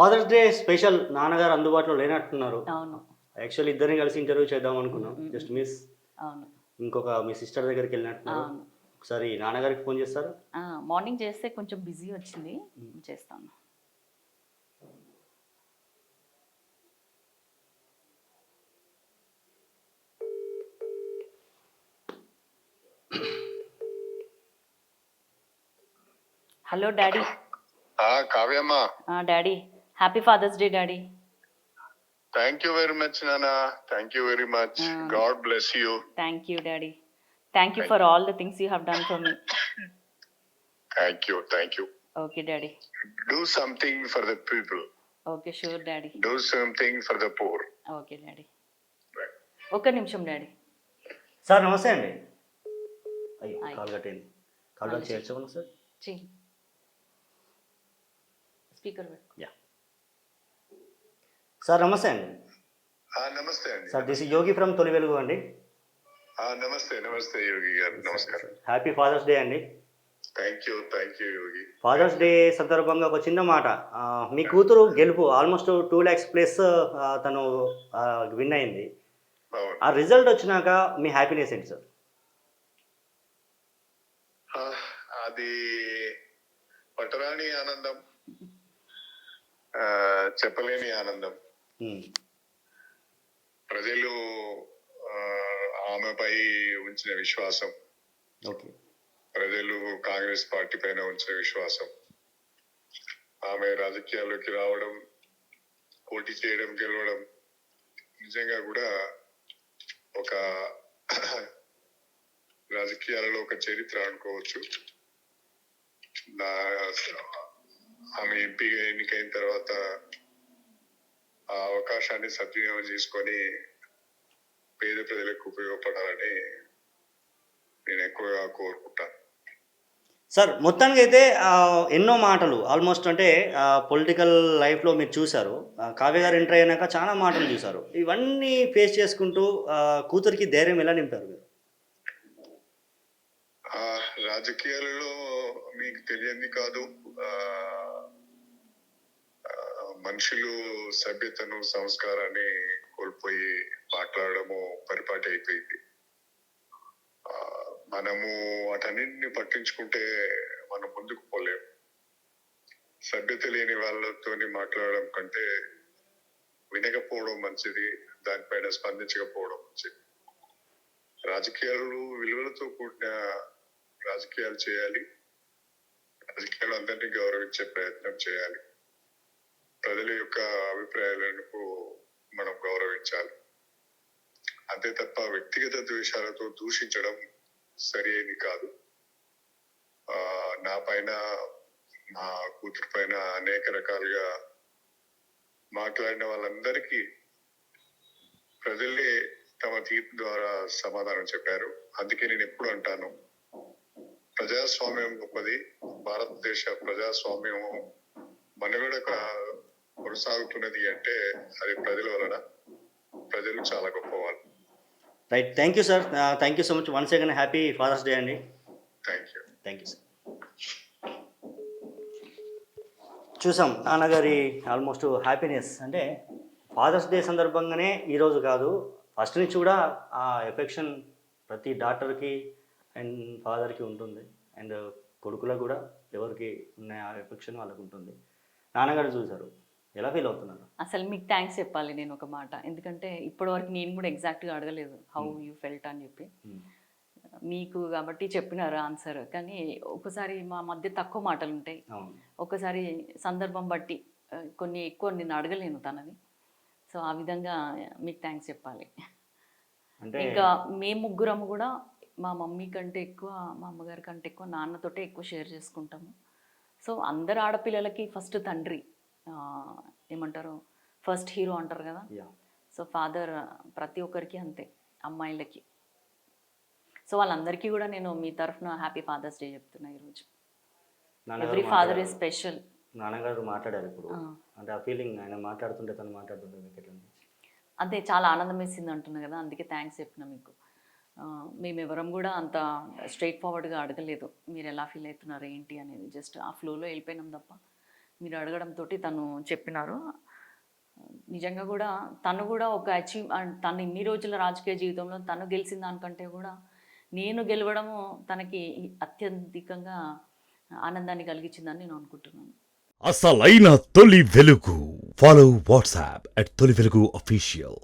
Fathers day special నాన్నగారు అందుబాటులో లేనట్టున్నారు. అవును. యాక్చువల్లీ ఇద్దరిని కలిసి ఇంటర్వ్యూ చేద్దాం అనుకున్నాం. హ్మ్. Just miss. అవును. ఇంకొక మీ సిస్టర్ దగ్గరికెళ్ళినట్టున్నారు. అవును. ఒకసారి నాన్నగారికి ఫోన్ చేస్తారా? మార్నింగ్ చేస్తే కొంచెం బిజీ వచ్చింది. చేస్తాను. Hello daddy. కావ్యమ్మ, daddy happy father's day daddy. Thank you very much నాన్న. Thank you very much. God bless you. Thank you daddy. Thank you for all the things you have done for me. Thank you. Thank you. Okay daddy. Do something for the people. Okay sure daddy. Do something for the poor. Okay daddy. ఒక్క నిమిషం daddy. Sir నమస్తే అండి. అయ్యో hi. Call కట్టేయండి. Call back చేయొచ్చా sir? చెయ్యి. Speaker పెట్టు. Yeah. Sir నమస్తే అండి. నమస్తే అండి. Sir this is Yogi from Tholi Velugu అండి. నమస్తే నమస్తే యోగి గారు. నమస్కారం. హ్యాపీ ఫాదర్స్ డే అండి. Thank you. Thank you Yogi. Father's day సందర్భంగా ఒక చిన్న మాట. మీ కూతురు గెలుపు ఆల్మోస్ట్ 2 lakhs ప్లస్ తను విన్ అయింది. అవును. ఆ రిజల్ట్ వచ్చినాక మీ హ్యాపీనెస్ ఏంటి సార్? అది పట్టరాని ఆనందం, చెప్పలేని ఆనందం. ప్రజలు ఆమెపై ఉంచిన విశ్వాసం, ఓకే, ప్రజలు కాంగ్రెస్ పార్టీ పైన ఉంచిన విశ్వాసం, ఆమె రాజకీయాల్లోకి రావడం, పోటీ చేయడం, గెలవడం నిజంగా కూడా ఒక రాజకీయాలలో ఒక చరిత్ర అనుకోవచ్చు. ఆమె ఎంపీగా ఎన్నికైన తర్వాత ఆ అవకాశాన్ని సద్వినియోగం చేసుకొని పేద ప్రజలకు ఉపయోగపడాలని నేను ఎక్కువగా కోరుకుంటాను. సార్ మొత్తానికి అయితే ఎన్నో మాటలు ఆల్మోస్ట్ అంటే పొలిటికల్ లైఫ్లో మీరు చూశారు. కావ్య గారు ఎంటర్ అయినాక చాలా మాటలు చూశారు. ఇవన్నీ ఫేస్ చేసుకుంటూ కూతురికి ధైర్యం ఎలా నింపారు మీరు? రాజకీయాలలో మీకు తెలియంది కాదు, మనుషులు సభ్యతను, సంస్కారాన్ని కోల్పోయి మాట్లాడడము పరిపాటి అయిపోయింది. మనము వాటన్నింటిని పట్టించుకుంటే మనం ముందుకు పోలేము. సభ్యత లేని వాళ్ళతో మాట్లాడడం కంటే వినకపోవడం మంచిది, దానిపైన స్పందించకపోవడం మంచిది. రాజకీయాలు విలువలతో కూడిన రాజకీయాలు చేయాలి. రాజకీయాలు అందరినీ గౌరవించే ప్రయత్నం చేయాలి. ప్రజల యొక్క అభిప్రాయాలకు మనం గౌరవించాలి. అంతే తప్ప వ్యక్తిగత ద్వేషాలతో దూషించడం సరి అయింది కాదు. నా పైన, మా కూతురు పైన అనేక రకాలుగా మాట్లాడిన వాళ్ళందరికీ ప్రజలే తమ తీర్పు ద్వారా సమాధానం చెప్పారు. అందుకే నేను ఎప్పుడు అంటాను, ప్రజాస్వామ్యం గొప్పది. భారతదేశ ప్రజాస్వామ్యం మనుగడ కొనసాగుతున్నది అంటే అది ప్రజల వలన. ప్రజలు చాలా గొప్పవాళ్ళు. Right, thank you sir. Thank you so much. Once again happy father's day అండి. Thank you. Thank you sir. చూసాం నాన్నగారి ఆల్మోస్ట్ హ్యాపీనెస్. అంటే ఫాదర్స్ డే సందర్భంగానే ఈరోజు కాదు, ఫస్ట్ నుంచి కూడా ఆ ఎఫెక్షన్ ప్రతి డాక్టర్కి అండ్ ఫాదర్కి ఉంటుంది. అండ్ కొడుకులకు కూడా ఎవరికి ఉన్న ఆ ఎఫెక్షన్ వాళ్ళకు ఉంటుంది. నాన్నగారు చూశారు, ఎలా ఫీల్ అవుతున్నారు? అసలు మీకు థ్యాంక్స్ చెప్పాలి నేను ఒక మాట. ఎందుకంటే ఇప్పటివరకు నేను కూడా ఎగ్జాక్ట్గా అడగలేదు హౌ యూ ఫెల్ట్ అని చెప్పి. మీకు కాబట్టి చెప్పినారు ఆన్సర్. కానీ ఒకసారి మా మధ్య తక్కువ మాటలు ఉంటాయి, ఒకసారి సందర్భం బట్టి కొన్ని ఎక్కువ నేను అడగలేను తనని. సో ఆ విధంగా మీకు థ్యాంక్స్ చెప్పాలి. ఇంకా మేము ముగ్గురము కూడా మా మమ్మీ కంటే ఎక్కువ, మా అమ్మగారి కంటే ఎక్కువ నాన్నతోటే ఎక్కువ షేర్ చేసుకుంటాము. సో అందరు ఆడపిల్లలకి ఫస్ట్ తండ్రి ఏమంటారు, ఫస్ట్ హీరో అంటారు కదా. సో ఫాదర్ ప్రతి ఒక్కరికి అంతే, అమ్మాయిలకి. సో వాళ్ళందరికీ కూడా నేను మీ తరఫున హ్యాపీ ఫాదర్స్ డే చెప్తున్నా ఈరోజు. Every father is special. నాన్నగారు మాట్లాడారు ఇప్పుడు, అంటే ఆ ఫీలింగ్ ఆయన మాట్లాడుతుంటే తను మాట్లాడుతుంటే మీకు ఎట్లా? అదే చాలా ఆనందం వేసింది అంటున్నా కదా, అందుకే థ్యాంక్స్ చెప్పిన మీకు. మేమెవరం కూడా అంత స్ట్రైట్ ఫార్వర్డ్గా అడగలేదు మీరు ఎలా ఫీల్ అవుతున్నారు ఏంటి అనేది. జస్ట్ ఆ ఫ్లోలో వెళ్ళిపోయినాం తప్ప మీరు అడగడంతో తను చెప్పినారు. నిజంగా కూడా తను కూడా ఒక తను ఇన్ని రోజుల రాజకీయ జీవితంలో తను గెలిచిన దానికంటే కూడా నేను గెలవడము తనకి అత్యధికంగా ఆనందాన్ని కలిగించిందని నేను అనుకుంటున్నాను. అసలైన తొలి వెలుగు. ఫాలో వాట్సాప్ @తొలి వెలుగు official.